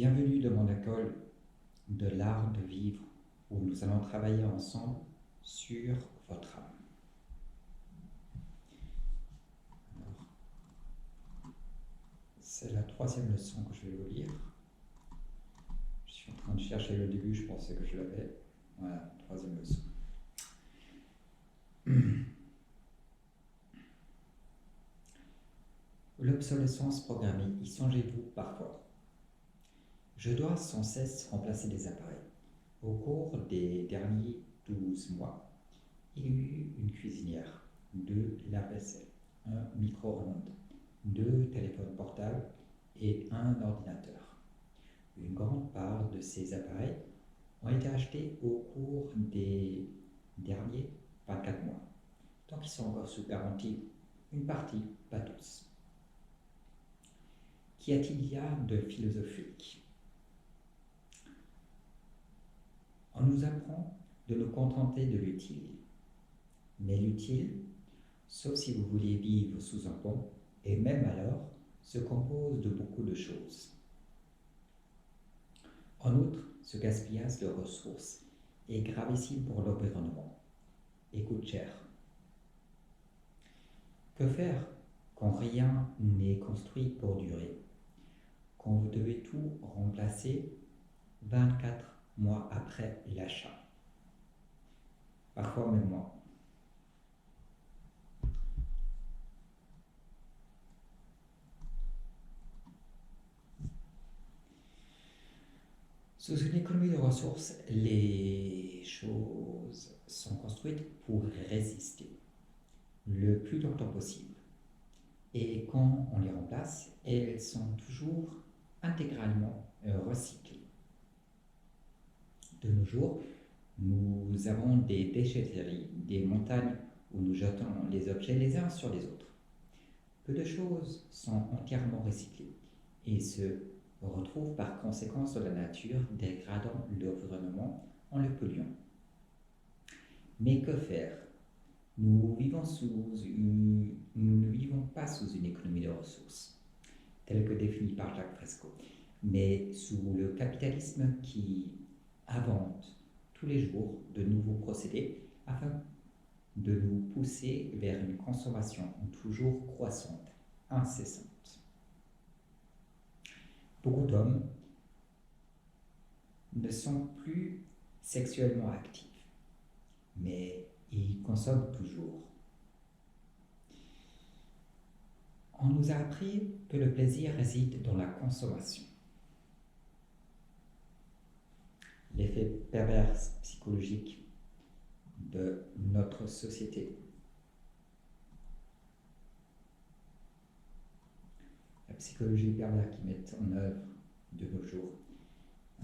Bienvenue dans mon école de l'art de vivre où nous allons travailler ensemble sur votre âme. Alors, c'est la troisième leçon que je vais vous lire. Je suis en train de chercher le début, je pensais que je l'avais. Voilà, troisième leçon. L'obsolescence programmée, y songez-vous parfois? Je dois sans cesse remplacer des appareils. Au cours des derniers 12 mois, il y a eu une cuisinière, 2 lave-vaisselle, un micro-ondes, 2 téléphones portables et un ordinateur. Une grande part de ces appareils ont été achetés au cours des derniers 24 mois. Donc ils sont encore sous garantie, une partie, pas tous. Qu'y a-t-il de philosophique? On nous apprend de nous contenter de l'utile. Mais l'utile, sauf si vous vouliez vivre sous un pont, et même alors, se compose de beaucoup de choses. En outre, ce gaspillage de ressources est gravissime pour l'environnement et coûte cher. Que faire quand rien n'est construit pour durer? Quand vous devez tout remplacer 24 mois après l'achat? Parfois même moins. Sous une économie de ressources, les choses sont construites pour résister le plus longtemps possible. Et quand on les remplace, elles sont toujours intégralement recyclées. De nos jours, nous avons des déchetteries, des montagnes où nous jetons les objets les uns sur les autres. Peu de choses sont entièrement recyclées et se retrouvent par conséquence dans la nature, dégradant l'environnement en le polluant. Mais que faire? Nous ne vivons pas sous une économie de ressources, telle que définie par Jacques Fresco, mais sous le capitalisme qui invente tous les jours de nouveaux procédés afin de nous pousser vers une consommation toujours croissante, incessante. Beaucoup d'hommes ne sont plus sexuellement actifs, mais ils consomment toujours. On nous a appris que le plaisir réside dans la consommation. L'effet pervers psychologique de notre société. La psychologie pervers qui met en œuvre de nos jours.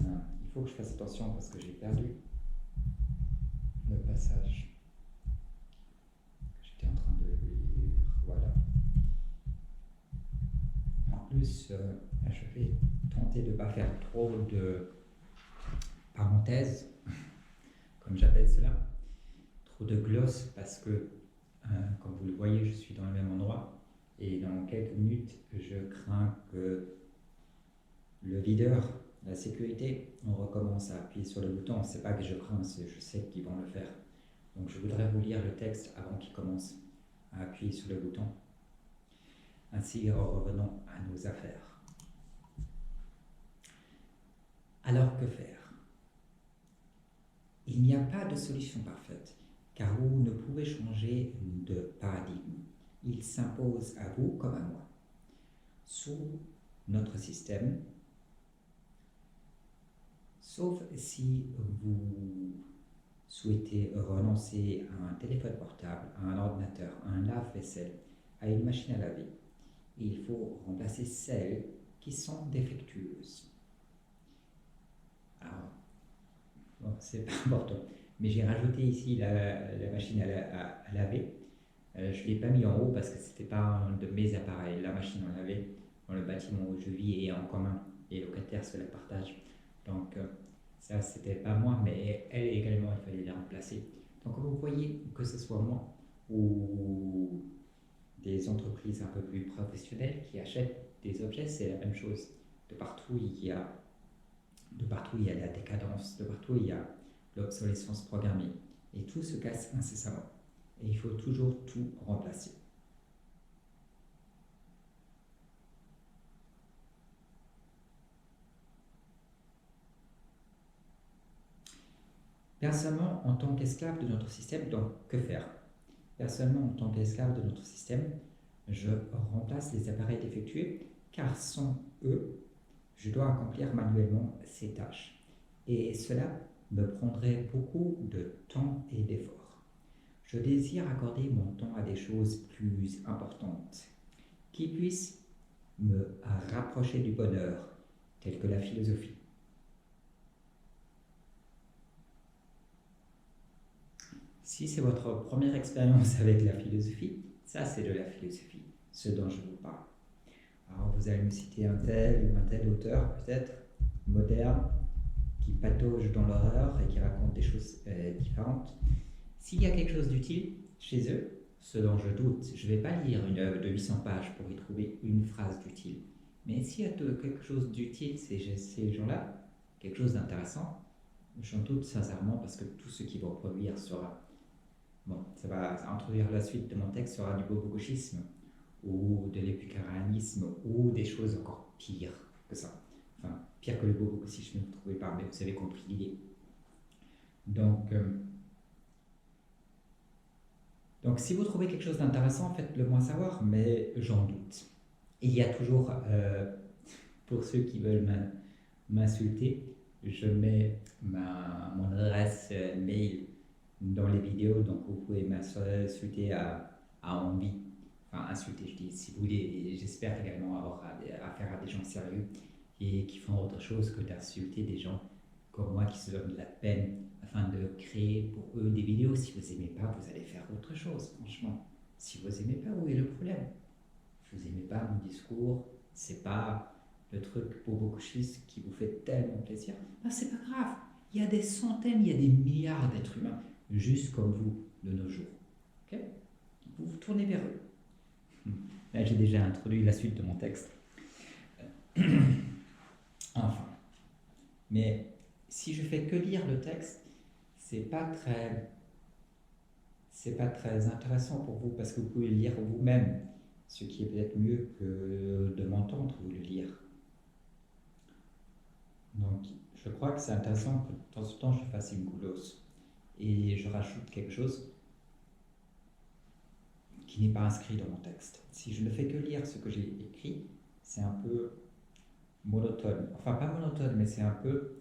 Il faut que je fasse attention parce que j'ai perdu le passage. J'étais en train de lire. Voilà. En plus, je vais tenter de ne pas faire trop de parenthèses, comme j'appelle cela, trop de glosses, parce que, comme vous le voyez, je suis dans le même endroit, et dans quelques minutes, je crains que le videur, la sécurité, on recommence à appuyer sur le bouton. C'est pas que je crains, je sais qu'ils vont le faire. Donc je voudrais vous lire le texte avant qu'ils commencent à appuyer sur le bouton. Ainsi, revenons à nos affaires. Alors que faire? Il n'y a pas de solution parfaite, car vous ne pouvez changer de paradigme. Il s'impose à vous comme à moi. Sous notre système, sauf si vous souhaitez renoncer à un téléphone portable, à un ordinateur, à un lave-vaisselle, à une machine à laver, il faut remplacer celles qui sont défectueuses. Alors, bon, c'est pas important, mais j'ai rajouté ici la machine à laver. Je ne l'ai pas mis en haut parce que ce n'était pas un de mes appareils. La machine à laver, dans le bâtiment où je vis, est en commun. Les locataires se la partagent. Donc, ça, c'était pas moi, mais elle également, il fallait la remplacer. Donc, vous voyez, que ce soit moi ou des entreprises un peu plus professionnelles qui achètent des objets, c'est la même chose. De partout, il y a De partout, il y a la décadence, de partout, il y a l'obsolescence programmée. Et tout se casse incessamment. Et il faut toujours tout remplacer. Personnellement, en tant qu'esclave de notre système, donc que faire? Personnellement, en tant qu'esclave de notre système, je remplace les appareils défectueux car sans eux, je dois accomplir manuellement ces tâches. Et cela me prendrait beaucoup de temps et d'efforts. Je désire accorder mon temps à des choses plus importantes qui puissent me rapprocher du bonheur, telles que la philosophie. Si c'est votre première expérience avec la philosophie, ça c'est de la philosophie, ce dont je vous parle. Alors vous allez me citer un tel ou un tel auteur, peut-être, moderne, qui patauge dans l'horreur et qui raconte des choses différentes. S'il y a quelque chose d'utile chez eux, ce dont je doute, je ne vais pas lire une œuvre de 800 pages pour y trouver une phrase d'utile. Mais s'il y a quelque chose d'utile chez ces gens-là, quelque chose d'intéressant, j'en doute sincèrement parce que tout ce qu'ils vont produire sera... Bon, ça va introduire la suite de mon texte sera du bobo-gauchisme ou de l'épicurianisme ou des choses encore pires que ça. Enfin, pire que le bobo-gauchisme, je ne trouvais pas, mais vous avez compris l'idée. Donc, si vous trouvez quelque chose d'intéressant, faites-le moi savoir, mais j'en doute. Il y a toujours, pour ceux qui veulent m'insulter, je mets mon adresse mail dans les vidéos, donc vous pouvez m'insulter à envie. Enfin, insulter, je dis, si vous voulez. J'espère également avoir affaire à des gens sérieux et qui font autre chose que d'insulter des gens comme moi qui se donnent de la peine afin de créer pour eux des vidéos. Si vous n'aimez pas, vous allez faire autre chose, franchement. Si vous n'aimez pas, où est le problème? Vous n'aimez pas mon discours, c'est pas le truc bobo-gauchiste qui vous fait tellement plaisir, ben, c'est pas grave. Il y a des centaines, il y a des milliards d'êtres humains, juste comme vous, de nos jours. Okay, vous vous tournez vers eux. Là, j'ai déjà introduit la suite de mon texte. Enfin. Mais si je fais que lire le texte, c'est pas très intéressant pour vous parce que vous pouvez le lire vous-même, ce qui est peut-être mieux que de m'entendre vous le lire. Donc, je crois que c'est intéressant que de temps en temps je fasse une goulosse et je rajoute quelque chose qui n'est pas inscrit dans mon texte. Si je ne fais que lire ce que j'ai écrit, c'est un peu monotone. Enfin, pas monotone, mais c'est un peu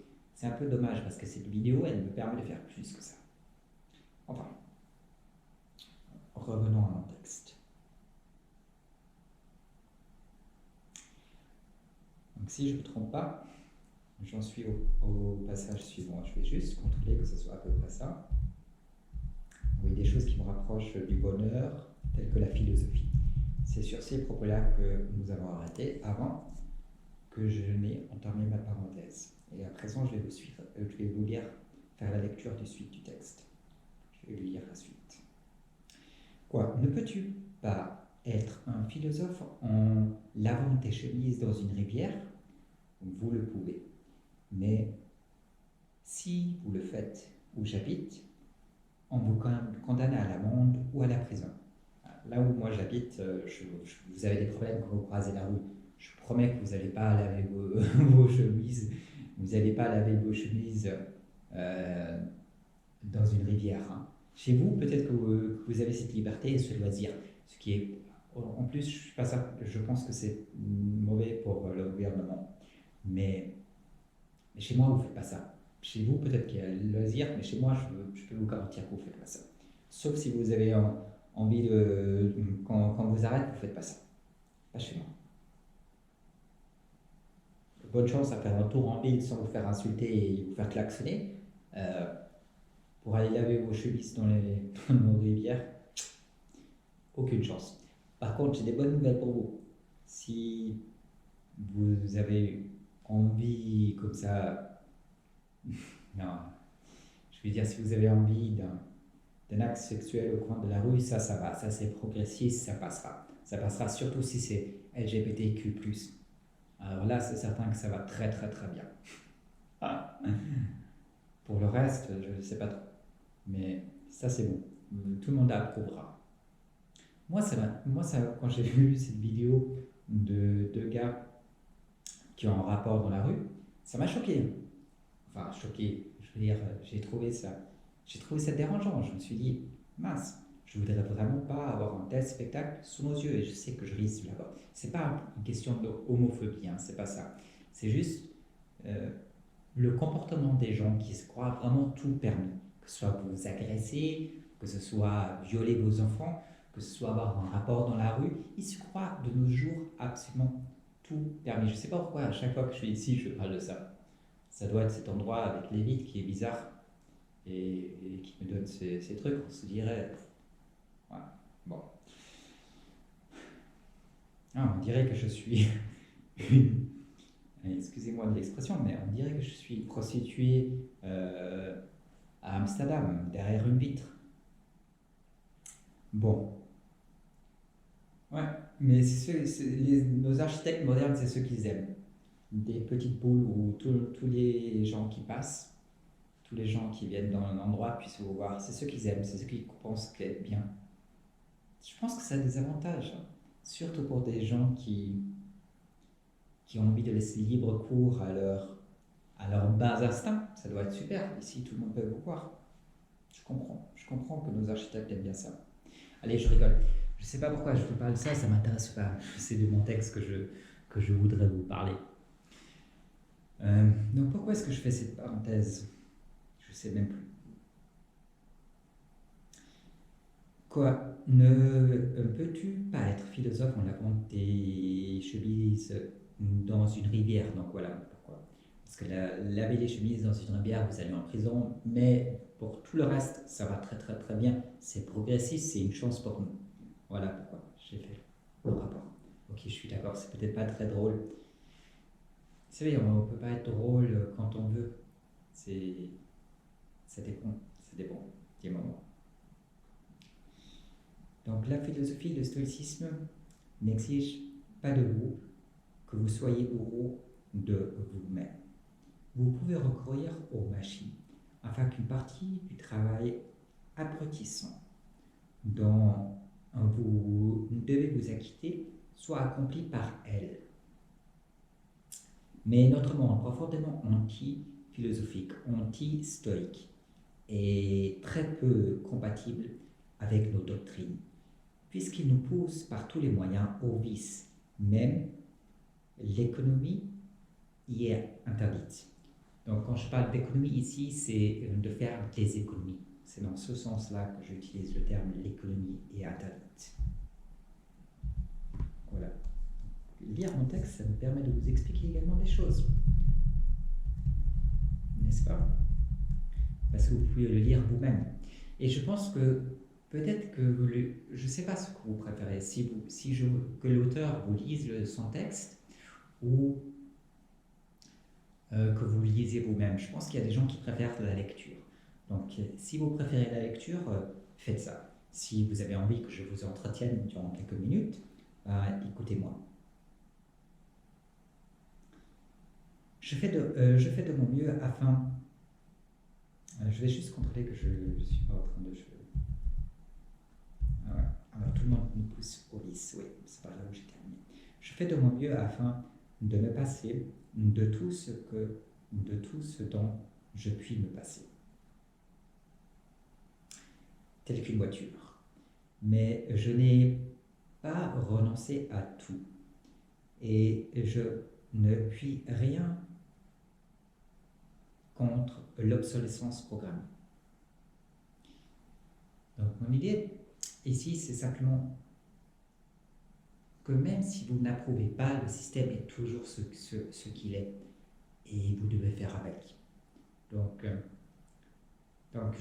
dommage parce que cette vidéo, elle me permet de faire plus que ça. Enfin, revenons à mon texte. Donc, si je ne me trompe pas, j'en suis au passage suivant. Je vais juste contrôler que ce soit à peu près ça. Oui, des choses qui me rapprochent du bonheur, telles que la philosophie. C'est sur ces propos-là que nous avons arrêté avant que je n'ai entamé ma parenthèse. Et à présent, je vais vous lire, faire la lecture de suite du texte. Je vais lire la suite. Quoi, ne peux-tu pas être un philosophe en lavant tes chemises dans une rivière? Vous le pouvez. Mais si vous le faites où j'habite, on vous condamne à l'amende ou à la prison. Là où moi j'habite, vous avez des problèmes quand vous croisez la rue. Je promets que vous n'allez pas laver vos chemises. Vous n'allez pas laver vos chemises dans une rivière. Hein. Chez vous, peut-être que vous avez cette liberté et ce loisir. Ce qui est, en plus, je pense que c'est mauvais pour le gouvernement. Mais chez moi, vous ne faites pas ça. Chez vous, peut-être qu'il y a le loisir, mais chez moi, je peux vous garantir que vous ne faites pas ça. Sauf si vous avez envie de... Quand vous arrêtez, vous ne faites pas ça. Pas chez moi. Bonne chance à faire un tour en ville sans vous faire insulter et vous faire klaxonner. Pour aller laver vos chemises dans nos rivières, aucune chance. Par contre, j'ai des bonnes nouvelles pour vous. Si vous avez envie comme ça... non, je veux dire, si vous avez envie d'un acte sexuel au coin de la rue, ça va. Ça, c'est progressiste, ça passera. Ça passera surtout si c'est LGBTQ+. Alors là, c'est certain que ça va très très très bien. Pour le reste, je ne sais pas trop. Mais ça, c'est bon. Tout le monde approuvera. Quand j'ai vu cette vidéo de deux gars qui ont un rapport dans la rue, ça m'a choqué. Enfin, choqué. Je veux dire, j'ai trouvé ça dérangeant. Je me suis dit, mince, je voudrais vraiment pas avoir un tel spectacle sous nos yeux et je sais que je risque là-bas. C'est pas une question de homophobie, hein, c'est pas ça. C'est juste euh, le comportement des gens qui se croient vraiment tout permis. Que ce soit vous agresser, que ce soit violer vos enfants, que ce soit avoir un rapport dans la rue, ils se croient de nos jours absolument tout permis. Je sais pas pourquoi, à chaque fois que je suis ici, je parle de ça. Ça doit être cet endroit avec les vitres qui est bizarre et qui me donne ces trucs. On se dirait, voilà, bon. Ah, on dirait que je suis une excusez-moi de l'expression, mais on dirait que je suis une prostituée à Amsterdam, derrière une vitre. Bon, ouais, mais nos architectes modernes, c'est ceux qu'ils aiment. Des petites boules où tous les gens qui passent, tous les gens qui viennent dans un endroit puissent vous voir. C'est ceux qu'ils aiment, c'est ceux qui pensent qu'être bien. Je pense que ça a des avantages, hein. Surtout pour des gens qui ont envie de laisser libre cours à leurs bas instincts. Ça doit être super. Ici, tout le monde peut vous voir. Je comprends que nos architectes aiment bien ça. Allez, je rigole. Je ne sais pas pourquoi je vous parle de ça, ça m'intéresse pas. C'est de mon texte que je voudrais vous parler. Donc pourquoi est-ce que je fais cette parenthèse? Je ne sais même plus. Quoi? Ne peux-tu pas être philosophe en lavant tes chemises dans une rivière? Donc voilà pourquoi. Parce que laver les chemises dans une rivière, vous allez en prison, mais pour tout le reste, ça va très très très bien. C'est progressif, c'est une chance pour nous. Voilà pourquoi j'ai fait le rapport. Ok, je suis d'accord, c'est peut-être pas très drôle. Vous savez, on ne peut pas être drôle quand on veut. C'est, ça dépend des moments. Donc la philosophie, le stoïcisme n'exige pas de vous que vous soyez bourreau de vous-même. Vous pouvez recourir aux machines afin qu'une partie du travail abrutissant dont vous devez vous acquitter soit accomplie par elles. Mais notre monde profondément anti-philosophique, anti-stoïque, est très peu compatible avec nos doctrines, puisqu'il nous pousse par tous les moyens au vice. Même l'économie y est interdite. Donc quand je parle d'économie ici, c'est de faire des économies. C'est dans ce sens-là que j'utilise le terme l'économie est interdite. Voilà. Lire mon texte, ça me permet de vous expliquer également des choses. N'est-ce pas? Parce que vous pouvez le lire vous-même. Et je pense que peut-être que je ne sais pas ce que vous préférez, que l'auteur vous lise son texte ou que vous lisez vous-même. Je pense qu'il y a des gens qui préfèrent la lecture. Donc si vous préférez la lecture, faites ça. Si vous avez envie que je vous entretienne durant quelques minutes, écoutez-moi. Je fais de mon mieux afin... je vais juste contrôler que je ne suis pas en train de... Ah ouais. Alors tout le monde nous pousse au vice, oui, c'est par là où j'ai terminé. Je fais de mon mieux afin de me passer de tout ce dont je puis me passer. Telle qu'une voiture. Mais je n'ai pas renoncé à tout. Et je ne puis rien contre l'obsolescence programmée. Donc mon idée ici, c'est simplement que même si vous n'approuvez pas, le système est toujours ce qu'il est et vous devez faire avec. Donc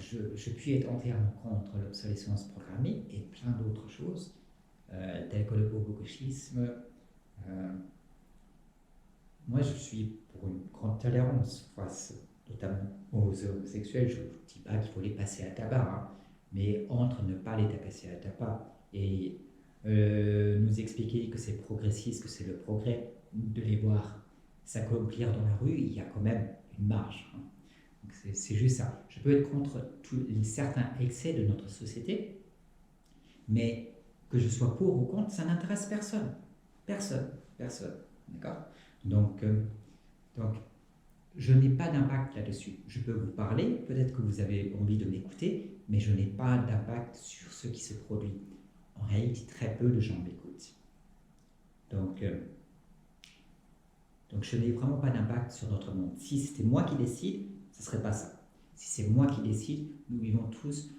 je puis être entièrement contre l'obsolescence programmée et plein d'autres choses, telles que le bobocochisme. Moi, je suis pour une grande tolérance face notamment aux homosexuels. Je ne vous dis pas qu'il faut les passer à tabac, hein, mais entre ne pas les passer à tabac et nous expliquer que c'est progressiste, que c'est le progrès, de les voir s'accomplir dans la rue, il y a quand même une marge. Hein. Donc c'est juste ça. Je peux être contre certains excès de notre société, mais que je sois pour ou contre, ça n'intéresse personne. Personne. Personne. D'accord. Donc, donc, je n'ai pas d'impact là-dessus. Je peux vous parler, peut-être que vous avez envie de m'écouter, mais je n'ai pas d'impact sur ce qui se produit. En réalité, très peu de gens m'écoutent. Donc je n'ai vraiment pas d'impact sur notre monde. Si c'était moi qui décide, ce ne serait pas ça. Si c'est moi qui décide, nous vivons tous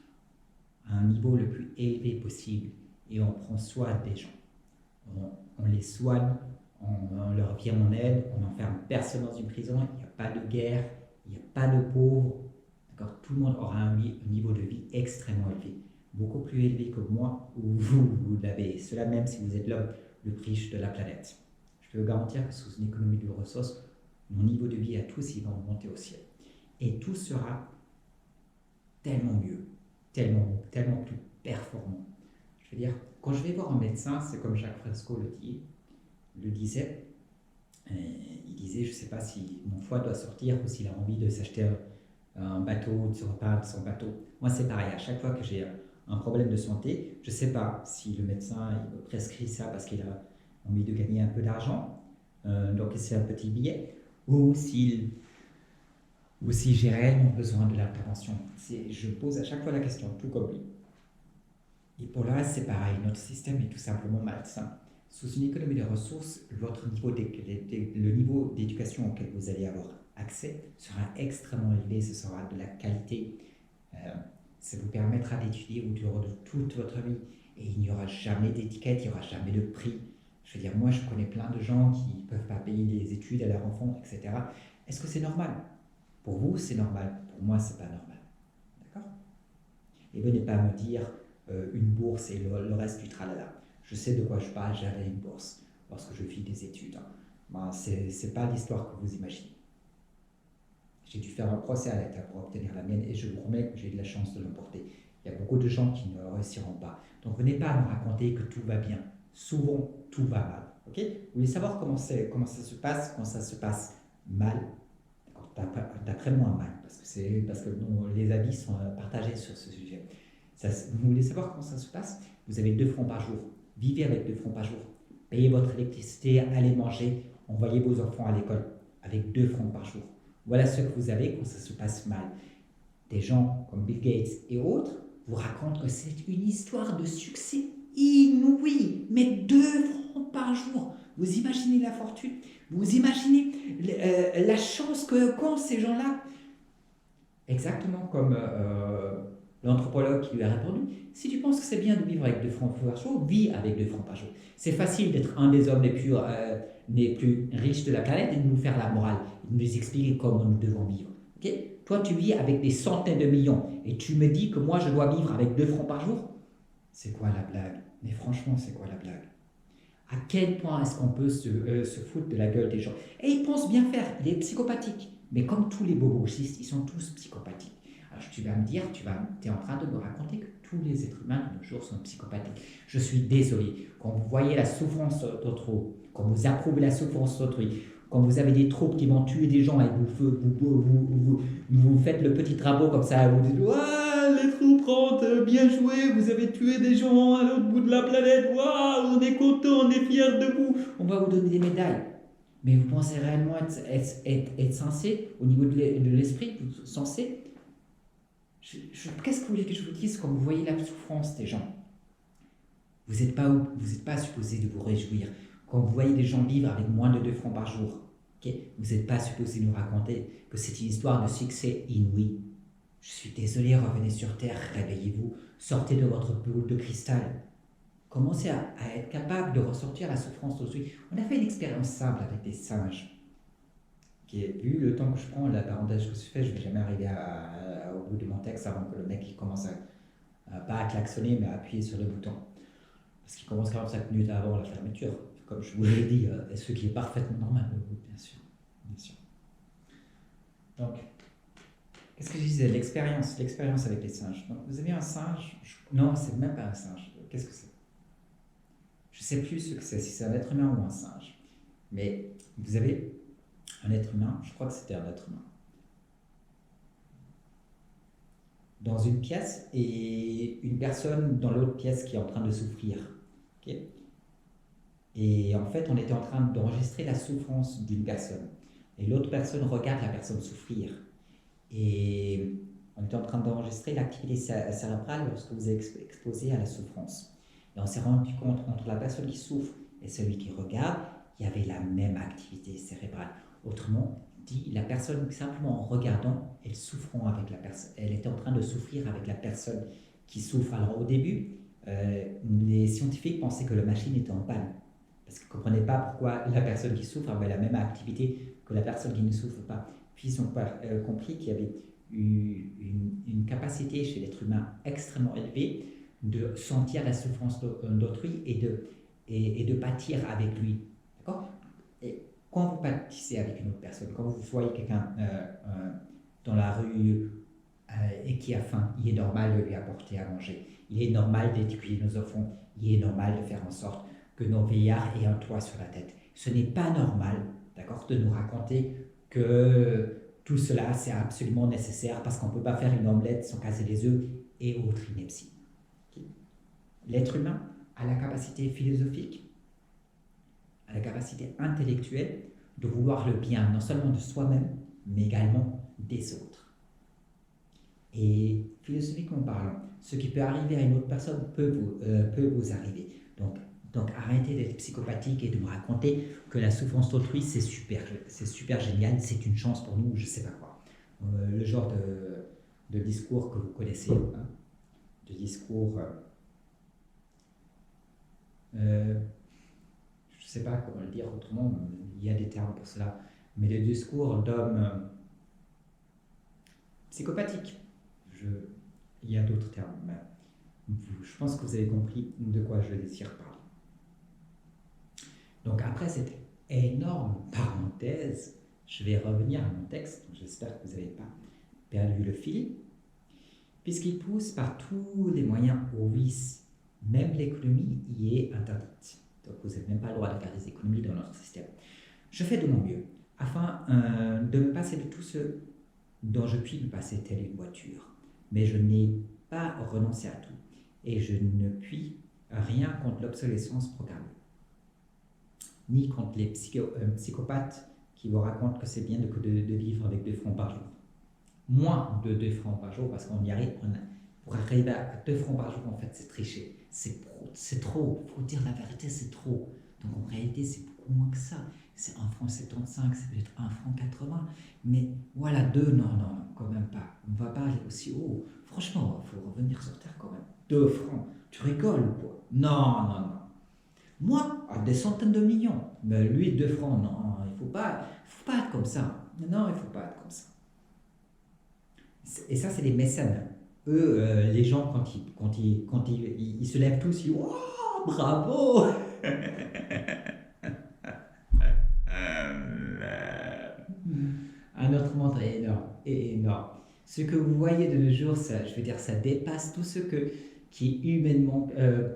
à un niveau le plus élevé possible et on prend soin des gens. On les soigne, on leur vient en aide, on n'enferme personne dans une prison, il n'y a pas de guerre, il n'y a pas de pauvres. D'accord. Tout le monde aura un niveau de vie extrêmement élevé, beaucoup plus élevé que moi ou vous l'avez. Cela même si vous êtes l'homme le plus riche de la planète. Je peux vous garantir que sous une économie de ressources, mon niveau de vie à tous, il va monter au ciel. Et tout sera tellement mieux, tellement plus performant. Je veux dire, quand je vais voir un médecin, c'est comme Jacques Fresco le disait. Il disait, je ne sais pas si mon foie doit sortir ou s'il a envie de s'acheter un bateau, de se repeindre son bateau. Moi, c'est pareil. À chaque fois que j'ai un problème de santé, je ne sais pas si le médecin il me prescrit ça parce qu'il a envie de gagner un peu d'argent, donc c'est un petit billet, ou si j'ai réellement besoin de l'intervention. Je pose à chaque fois la question, tout comme lui. Et pour le reste, c'est pareil, notre système est tout simplement malsain. Sous une économie de ressources, le niveau d'éducation auquel vous allez avoir accès sera extrêmement élevé, ce sera de la qualité. Ça vous permettra d'étudier au cours de toute votre vie et il n'y aura jamais d'étiquette, il n'y aura jamais de prix. Je veux dire, moi je connais plein de gens qui ne peuvent pas payer les études à leurs enfants, etc. Est-ce que c'est normal? Pour vous, c'est normal. Pour moi, c'est pas normal. D'accord? Et venez pas me dire une bourse et le reste du tralala. Je sais de quoi je parle, j'avais une bourse lorsque je fis des études. Hein. Ben, c'est pas l'histoire que vous imaginez. J'ai dû faire un procès à l'État pour obtenir la mienne et je vous promets que j'ai eu de la chance de l'emporter. Il y a beaucoup de gens qui ne réussiront pas. Donc venez pas me raconter que tout va bien. Souvent, tout va mal. Okay? Vous voulez savoir comment ça se passe quand ça se passe mal? D'après moi, mal, parce que les avis sont partagés sur ce sujet. Vous voulez savoir comment ça se passe? Vous avez 2 francs par jour. Vivez avec 2 francs par jour. Payez votre électricité, allez manger, envoyez vos enfants à l'école avec 2 francs par jour. Voilà ce que vous avez quand ça se passe mal. Des gens comme Bill Gates et autres vous racontent que c'est une histoire de succès inouï, mais 2 francs par jour. Vous imaginez la fortune? Vous imaginez la chance qu'ont ces gens-là? Exactement comme l'anthropologue qui lui a répondu, si tu penses que c'est bien de vivre avec 2 francs par jour, vis avec 2 francs par jour. C'est facile d'être un des hommes les plus riches de la planète et de nous faire la morale, de nous expliquer comment nous devons vivre. Okay? Toi, tu vis avec des centaines de millions et tu me dis que moi, je dois vivre avec 2 francs par jour? C'est quoi la blague? Mais franchement, c'est quoi la blague? À quel point est-ce qu'on peut se foutre de la gueule des gens? Et il pense bien faire, il est psychopathique. Mais comme tous les bobochistes, ils sont tous psychopathiques. Alors tu vas me dire, tu es en train de me raconter que tous les êtres humains de nos jours sont psychopathiques. Je suis désolé. Quand vous voyez la souffrance d'autrui, quand vous approuvez la souffrance d'autrui, quand vous avez des troupes qui vont tuer des gens et vous faites le petit drapeau comme ça, vous dites waouh, les troupes rentrent, bien joué, vous avez tué des gens à l'autre bout de la planète, waouh, on est content, on est fiers de vous, on va vous donner des médailles. Mais vous pensez réellement être sensé au niveau de l'esprit, censé? Qu'est-ce que vous voulez que je vous dise quand vous voyez la souffrance des gens? Vous n'êtes pas supposé de vous réjouir. Quand vous voyez des gens vivre avec moins de 2 francs par jour, okay, vous n'êtes pas supposé nous raconter que c'est une histoire de succès inouï. Je suis désolé, revenez sur Terre, réveillez-vous, sortez de votre boule de cristal. Commencez à être capable de ressortir la souffrance d'autrui. On a fait une expérience simple avec des singes. Vu le temps que je prends, la parenthèse que je fais, je ne vais jamais arriver au bout de mon texte avant que le mec il commence pas à klaxonner, mais à appuyer sur le bouton. Parce qu'il commence 45 minutes avant la fermeture, comme je vous l'ai dit, ce qui est parfaitement normal, bien sûr. Bien sûr. Donc, qu'est-ce que je disais? L'expérience avec les singes. Donc, vous avez un singe, non, c'est même pas un singe. Qu'est-ce que c'est? Je ne sais plus ce que c'est, si c'est un être humain ou un singe. Mais vous avez un être humain, je crois que c'était un être humain. dans une pièce et une personne dans l'autre pièce qui est en train de souffrir. Ok. Et en fait, on était en train d'enregistrer la souffrance d'une personne. Et l'autre personne regarde la personne souffrir. Et on était en train d'enregistrer l'activité cérébrale lorsque vous êtes exposé à la souffrance. Et on s'est rendu compte entre la personne qui souffre et celui qui regarde, il y avait la même activité cérébrale. Autrement dit, la personne, simplement en regardant, elle était en train de souffrir avec la personne qui souffre. Alors au début, les scientifiques pensaient que la machine était en panne, parce qu'ils ne comprenaient pas pourquoi la personne qui souffre avait la même activité que la personne qui ne souffre pas. Puis ils ont compris qu'il y avait une capacité chez l'être humain extrêmement élevée de sentir la souffrance d'autrui et de pâtir avec lui. D'accord. Et quand vous pâtissez avec une autre personne, quand vous voyez quelqu'un dans la rue et qui a faim, il est normal de lui apporter à manger. Il est normal d'éduquer nos enfants. Il est normal de faire en sorte que nos vieillards aient un toit sur la tête. Ce n'est pas normal, d'accord, de nous raconter que tout cela, c'est absolument nécessaire parce qu'on ne peut pas faire une omelette sans casser les œufs et autres inepties. Okay. L'être humain a la capacité philosophique, a la capacité intellectuelle de vouloir le bien, non seulement de soi-même, mais également des autres. Et philosophiquement parlant, ce qui peut arriver à une autre personne peut vous arriver. Donc arrêtez d'être psychopathique et de me raconter que la souffrance d'autrui, c'est super génial, c'est une chance pour nous, je sais pas quoi. Le genre de discours que vous connaissez, hein, de discours, je sais pas comment le dire autrement, il y a des termes pour cela, mais des discours d'hommes psychopathiques. Il y a d'autres termes, mais je pense que vous avez compris de quoi je désire parler. Donc après cette énorme parenthèse, je vais revenir à mon texte. J'espère que vous n'avez pas perdu le fil. Puisqu'il pousse par tous les moyens au vice, même l'économie y est interdite. Donc vous n'avez même pas le droit de faire des économies dans notre système. Je fais de mon mieux afin de me passer de tout ce dont je puis me passer telle une voiture. Mais je n'ai pas renoncé à tout. Et je ne puis rien contre l'obsolescence programmée. Ni contre les psychopathes qui vous racontent que c'est bien de vivre avec 2 francs par jour. Moins de 2 francs par jour, parce qu'on y arrive, pour arriver à 2 francs par jour, en fait, c'est tricher. C'est trop, il faut dire la vérité, c'est trop. Donc en réalité, c'est beaucoup moins que ça. C'est 1,75 franc, c'est peut-être 1,80 franc. Mais voilà, 2, non, quand même pas. On ne va pas aller aussi haut. Franchement, il faut revenir sur terre quand même. 2 francs, tu rigoles ou quoi? Non. Moi, à des centaines de millions. Mais lui, 2 francs, non, il ne faut pas être comme ça. Non, il ne faut pas être comme ça. Et ça, c'est les mécènes. Eux, les gens, quand ils se lèvent tous, ils disent oh, bravo. Un autre monde est énorme. Ce que vous voyez de nos jours, ça, je veux dire, ça dépasse tout ce qui est humainement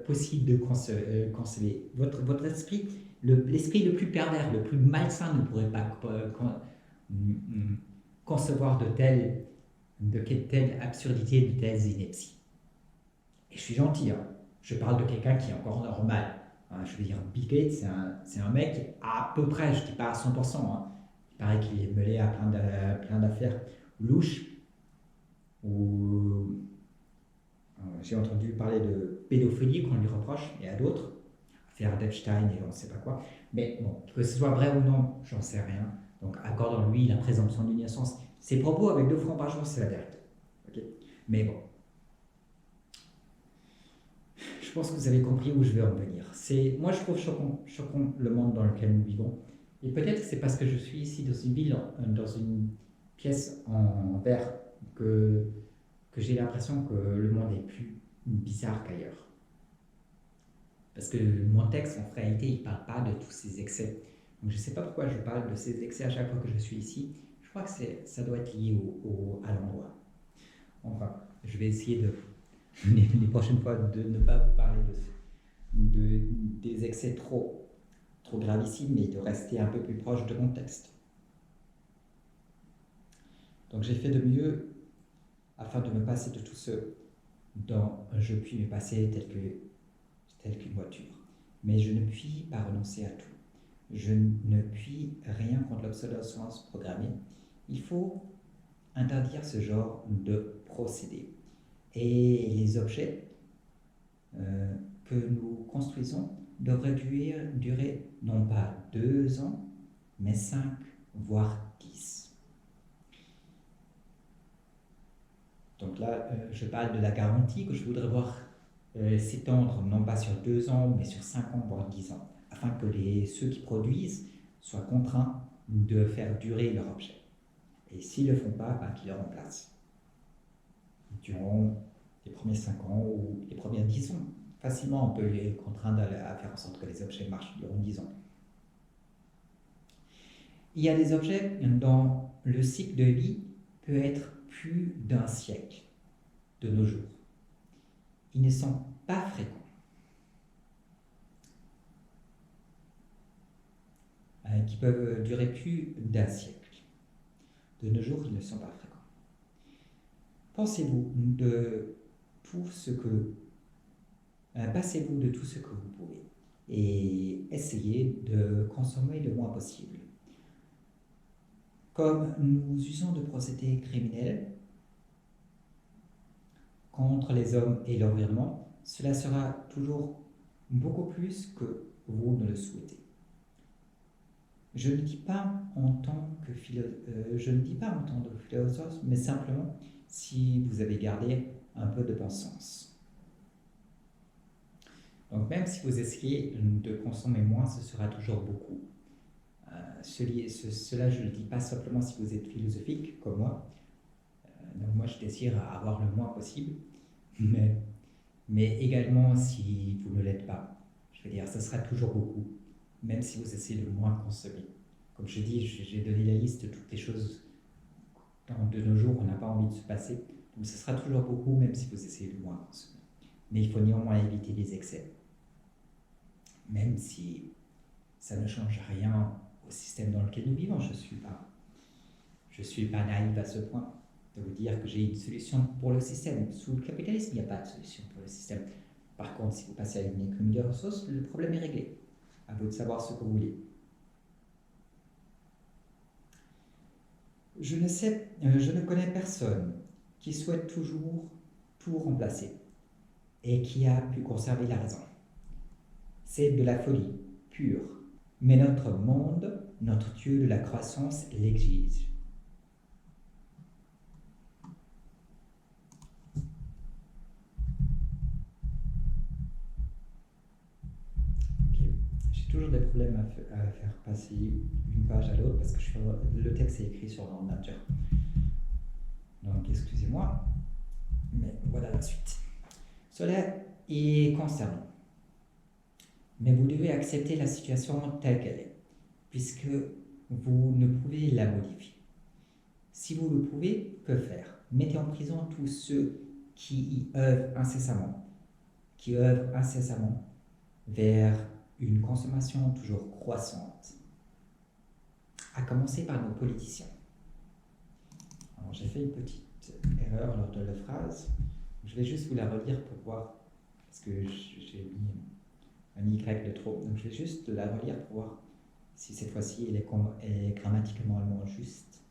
possible de concevoir. Votre esprit, l'esprit le plus pervers, le plus malsain ne pourrait pas concevoir de telles absurdités, de telles inepties. Et je suis gentil, hein. Je parle de quelqu'un qui est encore normal. Hein, je veux dire, Bill Gates, c'est un mec à peu près, je ne dis pas à 100%, hein. Il paraît qu'il est mêlé à plein d'affaires louches, ou j'ai entendu parler de pédophilie qu'on lui reproche, et à d'autres, affaire d'Epstein et on ne sait pas quoi. Mais bon, que ce soit vrai ou non, j'en sais rien. Donc accordons-lui la présomption d'innocence. Ses propos avec 2 francs par jour, c'est la vérité. Okay. Mais bon, je pense que vous avez compris où je veux en venir. Moi, je trouve choquant le monde dans lequel nous vivons. Et peut-être que c'est parce que je suis ici dans une ville, dans une pièce en verre, que j'ai l'impression que le monde est plus bizarre qu'ailleurs. Parce que mon texte, en réalité, il ne parle pas de tous ces excès. Donc je ne sais pas pourquoi je parle de ces excès à chaque fois que je suis ici. Je crois que ça doit être lié à l'endroit. Enfin, je vais essayer les prochaines fois de ne pas vous parler des excès trop gravissimes, mais de rester un peu plus proche de mon texte. Donc j'ai fait de mieux afin de me passer de tout ce dont je puis me passer telle qu'une voiture. Mais je ne puis pas renoncer à tout. Je ne puis rien contre l'obsolescence programmée. Il faut interdire ce genre de procédé. Et les objets que nous construisons devraient durer non pas 2 ans, mais 5, voire 10. Donc là, je parle de la garantie que je voudrais voir s'étendre non pas sur 2 ans, mais sur 5 ans, voire 10 ans, afin que ceux qui produisent soient contraints de faire durer leur objet. Et s'ils ne le font pas, qu'ils le remplacent durant les premiers 5 ans ou les premières 10 ans. Facilement, on peut les contraindre à faire en sorte que les objets marchent durant 10 ans. Il y a des objets dont le cycle de vie peut être plus d'1 siècle de nos jours. Ils ne sont pas fréquents. Qui peuvent durer plus d'1 siècle. De nos jours, ils ne sont pas fréquents. Pensez-vous de tout ce que... Passez-vous de tout ce que vous pouvez et essayez de consommer le moins possible. Comme nous usons de procédés criminels contre les hommes et l'environnement, cela sera toujours beaucoup plus que vous ne le souhaitez. Je ne dis pas en tant que philosophe, mais simplement si vous avez gardé un peu de bon sens. Donc même si vous essayez de consommer moins, ce sera toujours beaucoup. Cela, je ne le dis pas simplement si vous êtes philosophique comme moi. Donc moi, je désire avoir le moins possible, mais également si vous ne l'êtes pas. Je veux dire, ce sera toujours beaucoup, même si vous essayez de moins consommer. Comme je dis, j'ai donné la liste de toutes les choses de nos jours, on n'a pas envie de se passer. Donc ce sera toujours beaucoup, même si vous essayez de moins consommer. Mais il faut néanmoins éviter les excès. Même si ça ne change rien au système dans lequel nous vivons, je suis pas naïf à ce point de vous dire que j'ai une solution pour le système. Sous le capitalisme, il n'y a pas de solution pour le système. Par contre, si vous passez à une économie de ressources, le problème est réglé. À vous de savoir ce que vous voulez. Je ne connais personne qui souhaite toujours tout remplacer et qui a pu conserver la raison. C'est de la folie pure. Mais notre monde, notre Dieu de la croissance l'exige. Okay. J'ai toujours des problèmes à faire passer une page à l'autre parce que le texte est écrit sur l'ordinateur. Donc excusez-moi, mais voilà la suite. Cela est concernant. Mais vous devez accepter la situation telle qu'elle est, puisque vous ne pouvez la modifier. Si vous le pouvez, que faire? Mettez en prison tous ceux qui y œuvrent incessamment, vers une consommation toujours croissante, à commencer par nos politiciens. Alors j'ai fait une petite erreur lors de la phrase, je vais juste vous la relire pour voir, parce que j'ai mis un Y de trop. Donc je vais juste la relire pour voir si cette fois-ci elle est grammaticalement juste.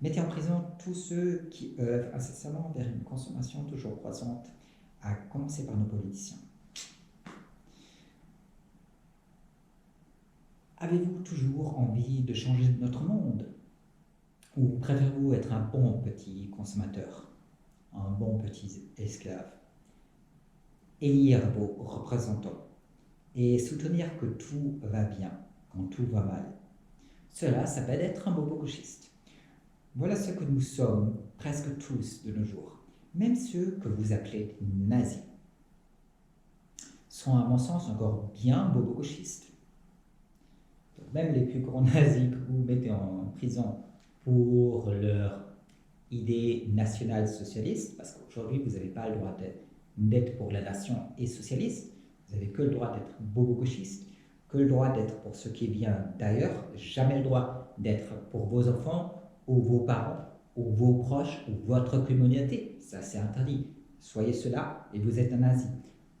Mettez en prison tous ceux qui œuvrent incessamment vers une consommation toujours croissante, à commencer par nos politiciens. Avez-vous toujours envie de changer notre monde? Ou préférez-vous être un bon petit consommateur, un bon petit esclave? Élire vos représentants et soutenir que tout va bien quand tout va mal. Cela s'appelle être un bobo gauchiste. Voilà ce que nous sommes presque tous de nos jours. Même ceux que vous appelez nazis sont à mon sens encore bien bobo gauchistes. Même les plus grands nazis que vous mettez en prison pour leur idée nationale socialiste, parce qu'aujourd'hui vous n'avez pas le droit d'être pour la nation et socialiste, vous n'avez que le droit d'être bobo-gauchiste, que le droit d'être pour ce qui vient d'ailleurs, jamais le droit d'être pour vos enfants ou vos parents ou vos proches, ou votre communauté. Ça, c'est interdit. Soyez cela et vous êtes un nazi.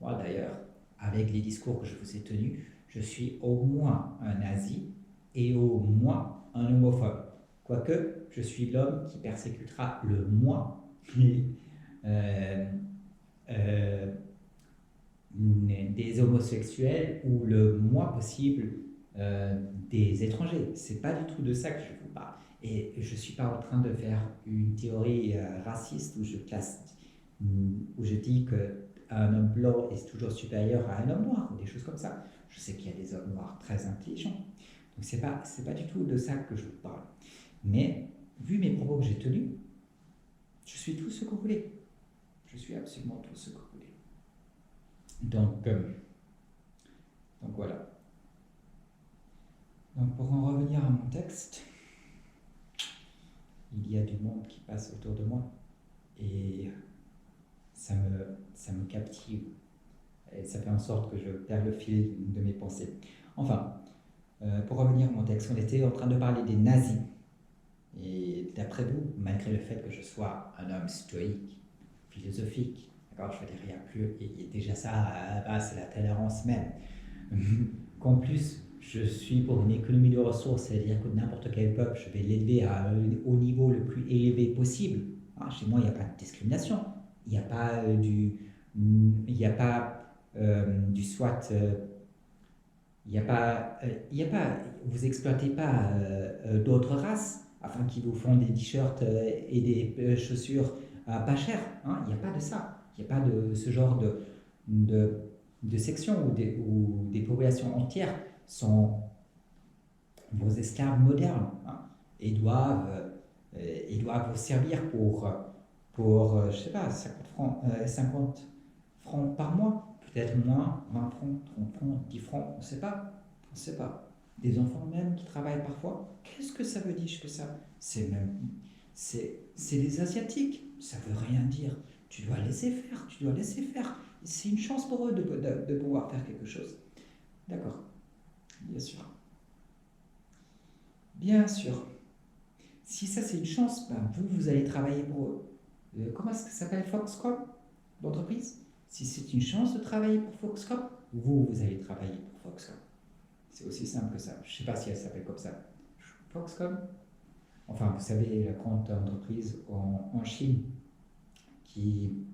Moi, d'ailleurs, avec les discours que je vous ai tenus, je suis au moins un nazi et au moins un homophobe. Quoique, je suis l'homme qui persécutera le moins euh, euh, des homosexuels ou le moins possible des étrangers. C'est pas du tout de ça que je vous parle. Et je suis pas en train de faire une théorie raciste où je classe, où je dis que un homme blanc est toujours supérieur à un homme noir ou des choses comme ça. Je sais qu'il y a des hommes noirs très intelligents. Donc c'est pas du tout de ça que je vous parle. Mais vu mes propos que j'ai tenus, je suis tout ce que vous voulez. Je suis absolument tout ce que vous voulez. Donc voilà. Donc pour en revenir à mon texte, il y a du monde qui passe autour de moi et ça me captive et ça fait en sorte que je perds le fil de mes pensées. Enfin, pour revenir à mon texte, on était en train de parler des nazis. Et d'après vous, malgré le fait que je sois un homme stoïque, philosophique, d'accord, je veux dire, il y a plus, et déjà ça, c'est la tolérance même. Qu'en plus, je suis pour une économie de ressources, c'est-à-dire que n'importe quel peuple, je vais l'élever au niveau le plus élevé possible. Hein, chez moi, il n'y a pas de discrimination. Il n'y a pas il n'y a pas du SWAT. Il y a pas, vous exploitez pas d'autres races afin qu'ils vous font des t-shirts et des chaussures pas chères. Hein, il n'y a pas de ça. Il n'y a pas de ce genre de, de section où des populations entières sont vos esclaves modernes, hein, et doivent vous servir pour je sais pas, 50 francs par mois, peut-être moins, 20 francs, 30 francs, 10 francs, on ne sait pas. On ne sait pas. Des enfants même qui travaillent parfois, qu'est-ce que ça veut dire que ça? C'est des Asiatiques, ça veut rien dire. Tu dois laisser faire, tu dois laisser faire. C'est une chance pour eux de pouvoir faire quelque chose. D'accord, bien sûr. Bien sûr. Si ça c'est une chance, ben vous allez travailler pour eux. Comment est-ce que ça s'appelle Foxconn, l'entreprise? Si c'est une chance de travailler pour Foxconn, vous allez travailler pour Foxconn. C'est aussi simple que ça. Je ne sais pas si elle s'appelle comme ça. Foxconn. Enfin, vous savez, la grande entreprise en Chine qui,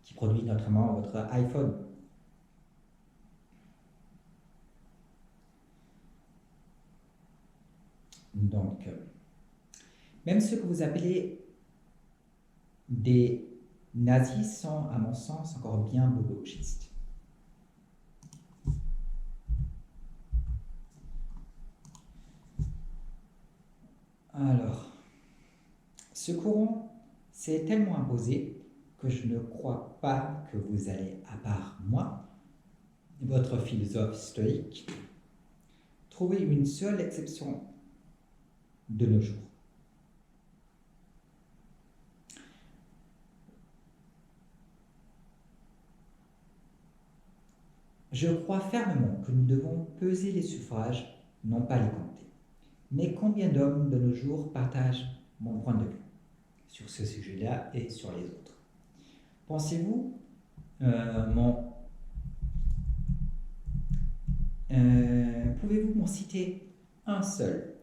qui produit notamment votre iPhone. Donc, même ceux que vous appelez des nazis sont, à mon sens, encore bien bobogistes. Alors, ce courant s'est tellement imposé que je ne crois pas que vous allez, à part moi, votre philosophe stoïque, trouver une seule exception de nos jours. Je crois fermement que nous devons peser les suffrages, non pas les compter. Mais combien d'hommes de nos jours partagent mon point de vue sur ce sujet-là et sur les autres? Pensez-vous, pouvez-vous m'en citer un seul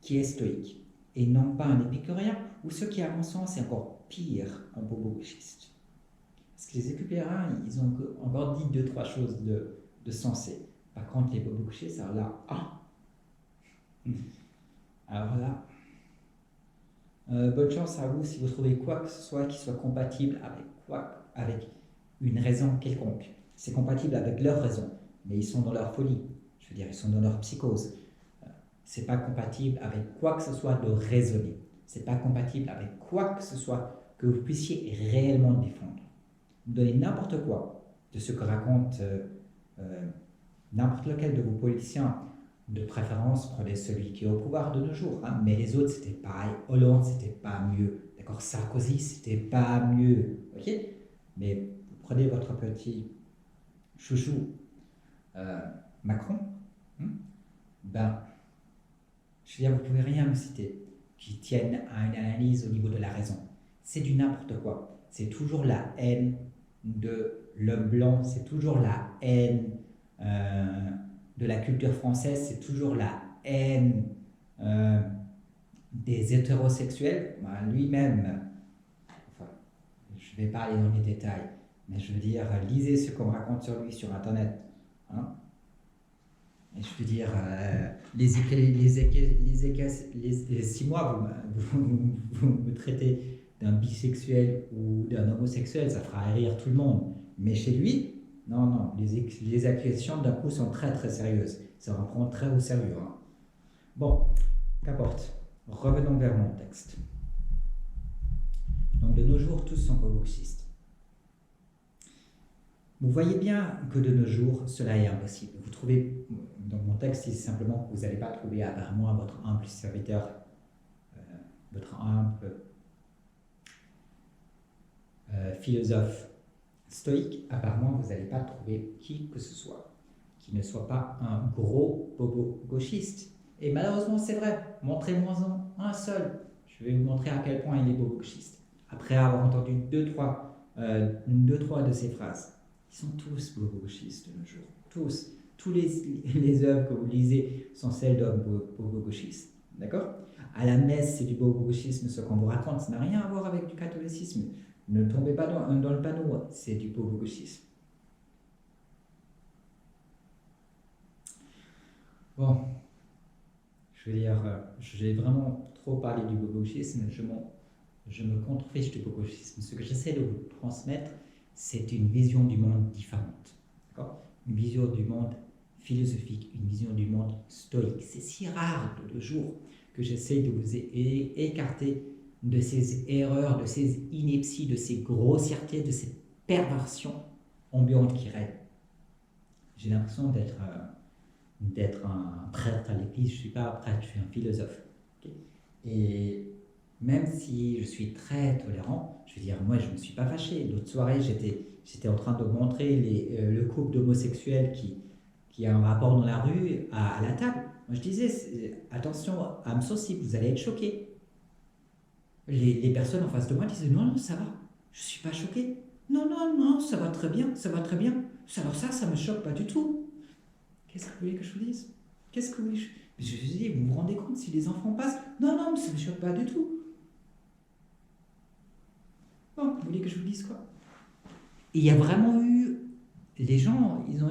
qui est stoïque et non pas un épicurien, ou ce qui, à mon sens, est encore pire, un bobo-gauchiste? Parce que les épicuriens, ils ont encore dit deux, trois choses de sensé. Par contre, les bobo-gauchistes, alors là, alors là, bonne chance à vous si vous trouvez quoi que ce soit qui soit compatible avec une raison quelconque. C'est compatible avec leur raison, mais ils sont dans leur folie. Je veux dire, ils sont dans leur psychose. C'est pas compatible avec quoi que ce soit de raisonner. C'est pas compatible avec quoi que ce soit que vous puissiez réellement défendre. Donnez n'importe quoi de ce que raconte n'importe lequel de vos politiciens. De préférence, prenez celui qui est au pouvoir de nos jours. Hein. Mais les autres, c'était pareil. Hollande, c'était pas mieux. D'accord, Sarkozy, c'était pas mieux. Ok. Mais vous prenez votre petit chouchou Macron. Ben, je veux dire, vous pouvez rien me citer qui tiennent à une analyse au niveau de la raison. C'est du n'importe quoi. C'est toujours la haine de l'homme blanc, c'est toujours la haine de la culture française, c'est toujours la haine des hétérosexuels. Lui-même, enfin, je ne vais pas aller dans les détails, mais je veux dire, lisez ce qu'on raconte sur lui sur Internet. Hein. Et je veux dire, si moi, vous me traitez d'un bisexuel ou d'un homosexuel, ça fera rire tout le monde. Mais chez lui, non, les accusations d'un coup sont très très sérieuses. Ça va prendre très au sérieux. Hein. Bon, qu'importe. Revenons vers mon texte. Donc de nos jours, tous sont progressistes. Vous voyez bien que de nos jours, cela est impossible. Vous trouvez, dans mon texte, c'est simplement que vous n'allez pas trouver, apparemment, votre humble serviteur, votre humble philosophe stoïque, apparemment, vous n'allez pas trouver qui que ce soit qui ne soit pas un gros bobo gauchiste. Et malheureusement, c'est vrai. Montrez-moi un seul. Je vais vous montrer à quel point il est bobo gauchiste. Après avoir entendu deux, trois de ces phrases. Ils sont tous bobo gauchistes de nos jours. Tous. Tous les œuvres que vous lisez sont celles d'hommes bobo gauchistes. D'accord? À la messe, c'est du bobo gauchisme, ce qu'on vous raconte. Ça n'a rien à voir avec du catholicisme. Ne tombez pas dans le panneau. C'est du bobo gauchisme. Bon, je veux dire, j'ai vraiment trop parlé du bobochisme, je me contrefiche du bobochisme. Ce que j'essaie de vous transmettre, c'est une vision du monde différente. Une vision du monde philosophique, une vision du monde stoïque. C'est si rare de nos jours que j'essaie de vous écarter de ces erreurs, de ces inepties, de ces grossièretés, de ces perversions ambiantes qui règnent. J'ai l'impression d'être un prêtre à l'église. Je ne suis pas un prêtre, je suis un philosophe. Okay. Et même si je suis très tolérant, je veux dire, moi je ne me suis pas fâché. L'autre soirée, j'étais en train de montrer le couple d'homosexuels qui a un rapport dans la rue à la table. Moi je disais, attention, âme sensible, vous allez être choqués. Les personnes en face de moi disaient, non, ça va, je ne suis pas choqué. Non, ça va très bien, ça va très bien. Alors ça ne me choque pas du tout. Qu'est-ce que vous voulez que je vous dise? Qu'est-ce que vous voulez que je vous dis, vous vous rendez compte si les enfants passent? Non, mais ça ne me choque pas du tout. Bon, vous voulez que je vous dise quoi? Et il y a vraiment eu... Les gens, ils ont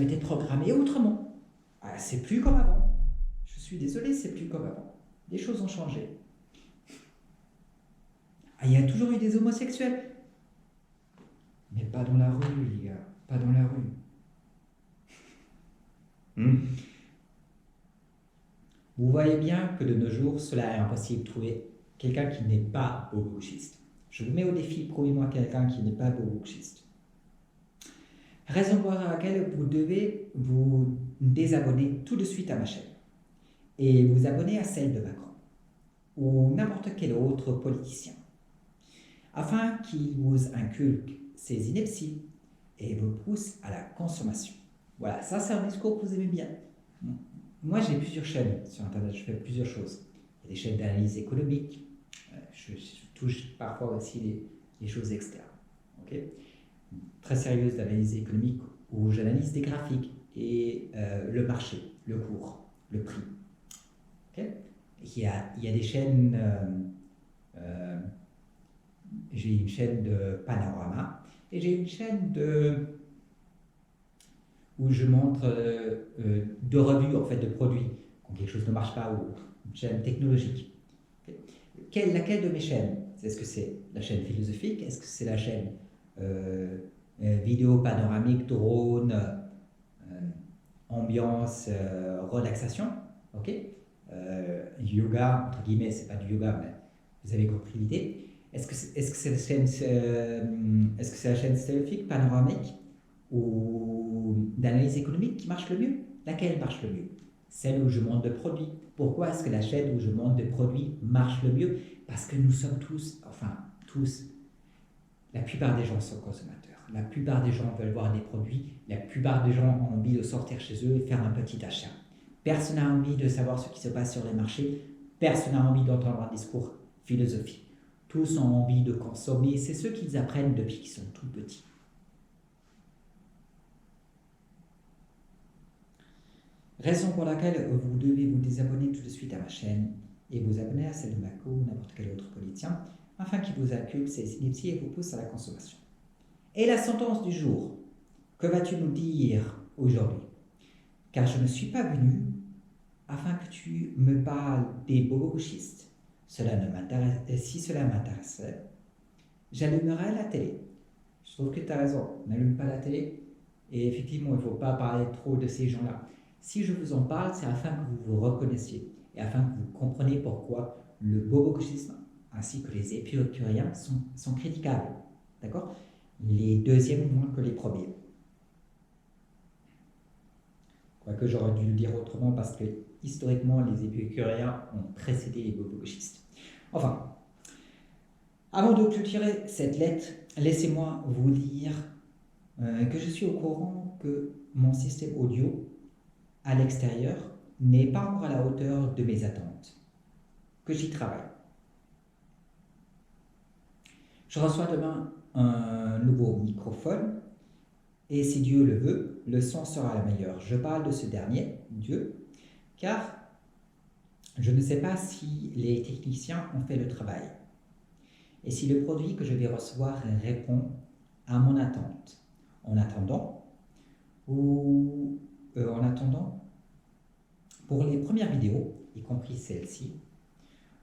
été programmés autrement. Ah, c'est plus comme avant. Je suis désolé, c'est plus comme avant. Les choses ont changé. Ah, il y a toujours eu des homosexuels. Mais pas dans la rue, les gars. Pas dans la rue. Vous voyez bien que de nos jours, cela est impossible de trouver quelqu'un qui n'est pas bobo-gauchiste. Je vous mets au défi, prouvez-moi quelqu'un qui n'est pas bobo-gauchiste. Raison pour laquelle vous devez vous désabonner tout de suite à ma chaîne et vous abonner à celle de Macron ou n'importe quel autre politicien, afin qu'il vous inculque ses inepties et vous pousse à la consommation. Voilà, ça c'est un discours que vous aimez bien. Moi j'ai plusieurs chaînes sur Internet, je fais plusieurs choses. Il y a des chaînes d'analyse économique, je touche parfois aussi les choses externes. Okay, très sérieuses d'analyse économique où j'analyse des graphiques et le marché, le cours, le prix. Okay, il y a des chaînes, j'ai une chaîne de panorama et j'ai une chaîne où je montre de revues en fait, de produits, quand quelque chose ne marche pas, ou une chaîne technologique. Okay. Laquelle de mes chaînes? Est-ce que c'est la chaîne philosophique? Est-ce que c'est la chaîne vidéo panoramique, drone, ambiance, relaxation? Okay. Yoga, entre guillemets, c'est pas du yoga, mais vous avez compris l'idée. Est-ce que c'est la chaîne philosophique, panoramique ou d'analyse économique qui marche le mieux? Laquelle marche le mieux? Celle où je montre de produits. Pourquoi est-ce que la chaîne où je montre de produits marche le mieux? Parce que nous sommes tous, la plupart des gens sont consommateurs. La plupart des gens veulent voir des produits. La plupart des gens ont envie de sortir chez eux et faire un petit achat. Personne n'a envie de savoir ce qui se passe sur les marchés. Personne n'a envie d'entendre un discours philosophique. Tous ont envie de consommer. C'est ce qu'ils apprennent depuis qu'ils sont tout petits. Raison pour laquelle vous devez vous désabonner tout de suite à ma chaîne et vous abonner à celle de Mako ou n'importe quel autre politicien, afin qu'il vous inculque ces inepties et vous pousse à la consommation. Et la sentence du jour, que vas-tu nous dire aujourd'hui? Car je ne suis pas venu afin que tu me parles des bobogauchistes. Cela ne m'intéresse. Si cela m'intéressait, j'allumerais la télé. Je trouve que tu as raison, n'allume pas la télé. Et effectivement, il ne faut pas parler trop de ces gens-là. Si je vous en parle, c'est afin que vous vous reconnaissiez et afin que vous compreniez pourquoi le bobogauchisme ainsi que les épicuriens sont critiquables. D'accord? Les deuxièmes moins que les premiers. Quoique j'aurais dû le dire autrement parce que historiquement, les épicuriens ont précédé les bobogauchistes. Enfin, avant de clôturer cette lettre, laissez-moi vous dire que je suis au courant que mon système audio à l'extérieur n'est pas encore à la hauteur de mes attentes, que j'y travaille. Je reçois demain un nouveau microphone et si Dieu le veut, le son sera le meilleur. Je parle de ce dernier, Dieu, car je ne sais pas si les techniciens ont fait le travail et si le produit que je vais recevoir répond à mon attente. En attendant, pour les premières vidéos, y compris celle-ci,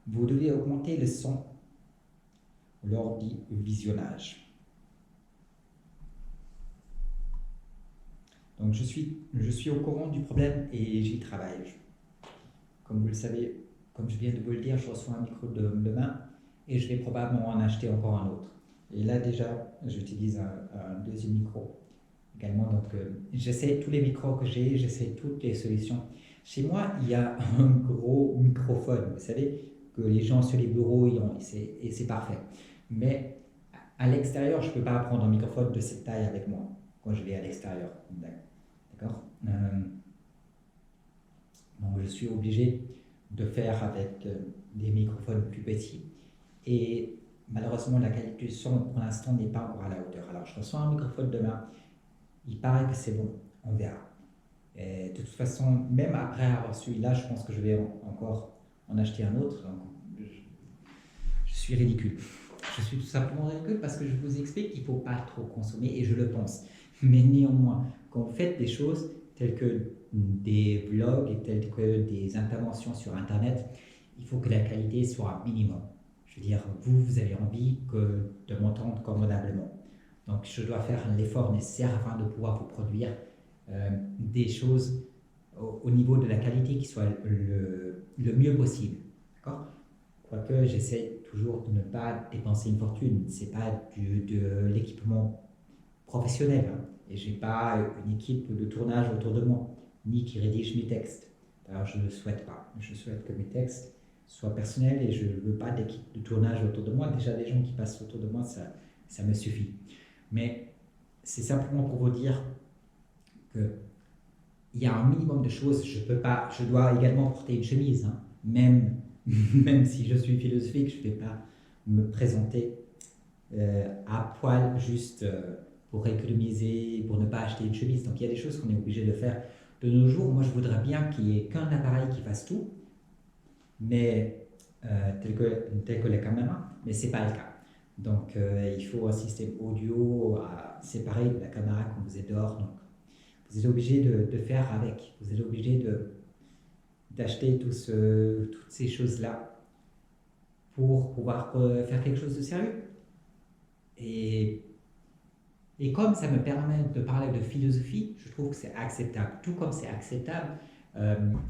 vous devez augmenter le son lors du visionnage. Donc je suis au courant du problème et j'y travaille. Comme vous le savez, comme je viens de vous le dire, je reçois un micro demain et je vais probablement en acheter encore un autre. Et là déjà, j'utilise un deuxième micro également. Donc j'essaie tous les micros que j'ai, j'essaie toutes les solutions. Chez moi, il y a un gros microphone, vous savez, que les gens sur les bureaux ils ont, et c'est parfait. Mais à l'extérieur, je ne peux pas prendre un microphone de cette taille avec moi quand je vais à l'extérieur. D'accord? Donc je suis obligé de faire avec des microphones plus petits. Et malheureusement, la qualité du son pour l'instant n'est pas encore à la hauteur. Alors je reçois un microphone demain, il paraît que c'est bon, on verra. Et de toute façon, même après avoir celui-là, je pense que je vais encore en acheter un autre. Donc, je suis ridicule. Je suis tout simplement ridicule parce que je vous explique qu'il ne faut pas trop consommer et je le pense. Mais néanmoins, quand vous faites des choses telles que des vlogs et telles que des interventions sur Internet, il faut que la qualité soit un minimum. Je veux dire, vous avez envie de m'entendre convenablement. Donc, je dois faire l'effort nécessaire afin de pouvoir vous produire des choses au niveau de la qualité qui soit le mieux possible. D'accord? Quoique j'essaie toujours de ne pas dépenser une fortune. Ce n'est pas de l'équipement professionnel. Hein. Et je n'ai pas une équipe de tournage autour de moi, ni qui rédige mes textes. Alors je ne le souhaite pas. Je souhaite que mes textes soient personnels et je ne veux pas d'équipe de tournage autour de moi. Déjà, des gens qui passent autour de moi, ça me suffit. Mais c'est simplement pour vous dire qu'il y a un minimum de choses. Je dois également porter une chemise, hein. Même si je suis philosophique, je ne vais pas me présenter à poil juste pour économiser, pour ne pas acheter une chemise. Donc il y a des choses qu'on est obligé de faire de nos jours. Moi, je voudrais bien qu'il n'y ait qu'un appareil qui fasse tout, mais tel que la caméra, mais ce n'est pas le cas. Donc il faut un système audio séparé de la caméra quand vous êtes dehors. Donc vous êtes obligé de faire avec. Vous êtes obligé d'acheter toutes ces choses-là pour pouvoir faire quelque chose de sérieux. Et comme ça me permet de parler de philosophie, je trouve que c'est acceptable. Tout comme c'est acceptable,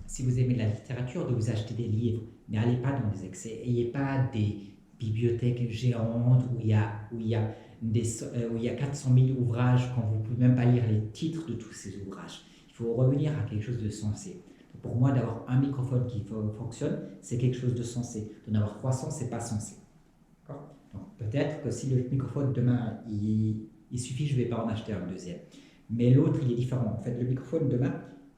si vous aimez la littérature, de vous acheter des livres. N'allez pas dans des excès. N'ayez pas des bibliothèques géantes où il y a 400 000 ouvrages quand vous ne pouvez même pas lire les titres de tous ces ouvrages. Il faut revenir à quelque chose de sensé. Pour moi, d'avoir un microphone qui fonctionne, c'est quelque chose de sensé. D'en avoir 300, ce n'est pas sensé. Donc peut-être que si le microphone demain, il suffit, je ne vais pas en acheter un deuxième. Mais l'autre, il est différent. En fait, le microphone demain,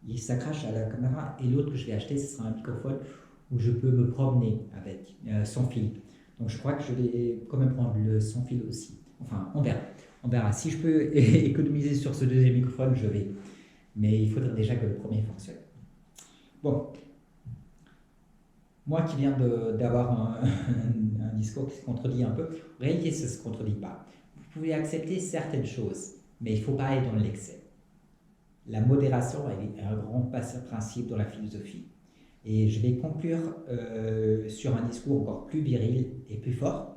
il s'accroche à la caméra et l'autre que je vais acheter, ce sera un microphone où je peux me promener avec sans fil. Donc je crois que je vais quand même prendre le sans fil aussi. Enfin, on verra. On verra. Si je peux économiser sur ce deuxième microphone, je vais. Mais il faudrait déjà que le premier fonctionne. Bon. Moi qui viens d'avoir un discours qui se contredit un peu, en réalité, ça ne se contredit pas. Vous pouvez accepter certaines choses, mais il ne faut pas aller dans l'excès. La modération est un grand principe dans la philosophie. Et je vais conclure sur un discours encore plus viril et plus fort,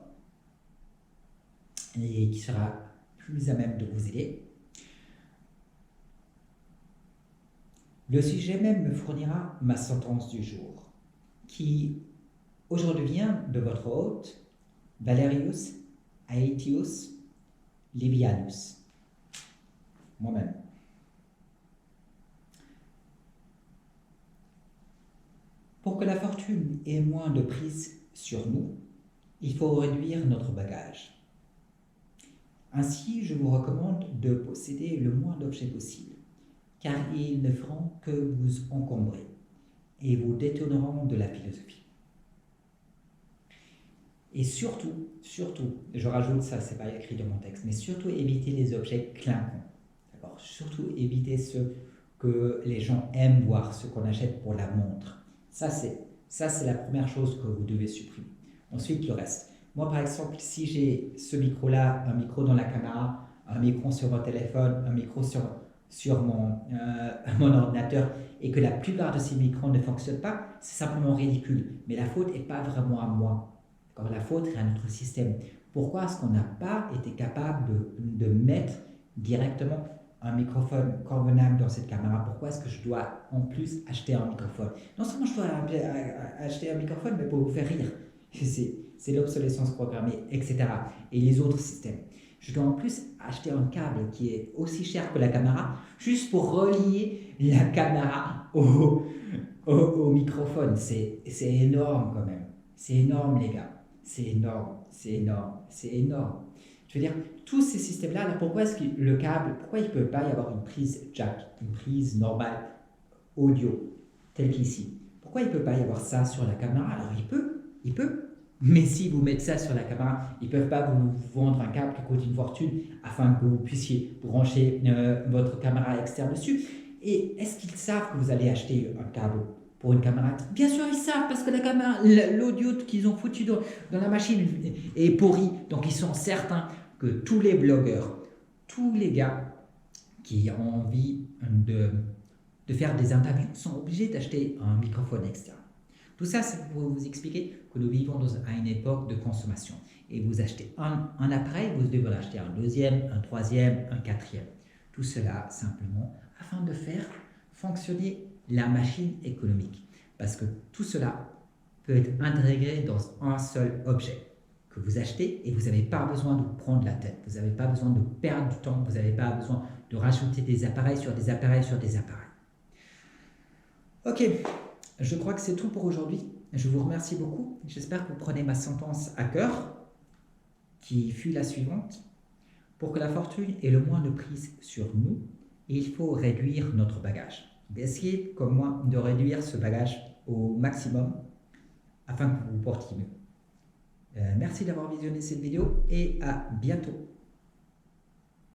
et qui sera plus à même de vous aider. Le sujet même me fournira ma sentence du jour, qui aujourd'hui vient de votre hôte, Valerius Aetius Livianus, moi-même. Pour que la fortune ait moins de prise sur nous, il faut réduire notre bagage. Ainsi, je vous recommande de posséder le moins d'objets possible, car ils ne feront que vous encombrer et vous détourneront de la philosophie. Et surtout, je rajoute ça, c'est pas écrit dans mon texte, mais surtout évitez les objets clinquants. D'accord ? Surtout évitez ceux que les gens aiment voir, ceux qu'on achète pour la montre. Ça, c'est la première chose que vous devez supprimer. Ensuite, le reste. Moi, par exemple, si j'ai ce micro-là, un micro dans la caméra, un micro sur mon téléphone, un micro sur mon ordinateur, et que la plupart de ces micros ne fonctionnent pas, c'est simplement ridicule. Mais la faute n'est pas vraiment à moi. La faute est à notre système. Pourquoi est-ce qu'on n'a pas été capable de mettre directement un microphone convenable dans cette caméra? Pourquoi est-ce que je dois en plus acheter un microphone? Non seulement je dois acheter un microphone, mais pour vous faire rire. C'est l'obsolescence programmée, etc. Et les autres systèmes. Je dois en plus acheter un câble qui est aussi cher que la caméra, juste pour relier la caméra au microphone. C'est énorme quand même. C'est énorme, les gars. C'est énorme. Je veux dire, tous ces systèmes-là, pourquoi est-ce que le câble, pourquoi il ne peut pas y avoir une prise jack, une prise normale audio, telle qu'ici? Pourquoi il ne peut pas y avoir ça sur la caméra? Alors il peut. Mais si vous mettez ça sur la caméra, ils ne peuvent pas vous vendre un câble qui coûte une fortune afin que vous puissiez brancher votre caméra externe dessus. Et est-ce qu'ils savent que vous allez acheter un câble pour une caméra? Bien sûr, ils savent, parce que la caméra, l'audio qu'ils ont foutu dans la machine est pourri. Donc, ils sont certains que tous les blogueurs, tous les gars qui ont envie de faire des interviews sont obligés d'acheter un microphone externe. Tout ça, c'est pour vous expliquer que nous vivons à une époque de consommation. Et vous achetez un appareil, vous devez en acheter un deuxième, un troisième, un quatrième. Tout cela simplement afin de faire fonctionner la machine économique. Parce que tout cela peut être intégré dans un seul objet que vous achetez et vous n'avez pas besoin de vous prendre la tête. Vous n'avez pas besoin de perdre du temps. Vous n'avez pas besoin de rajouter des appareils sur des appareils sur des appareils. Ok, je crois que c'est tout pour aujourd'hui. Je vous remercie beaucoup. J'espère que vous prenez ma sentence à cœur, qui fut la suivante. Pour que la fortune ait le moins de prise sur nous, il faut réduire notre bagage. Essayez, comme moi, de réduire ce bagage au maximum afin que vous vous portiez mieux. Merci d'avoir visionné cette vidéo et à bientôt.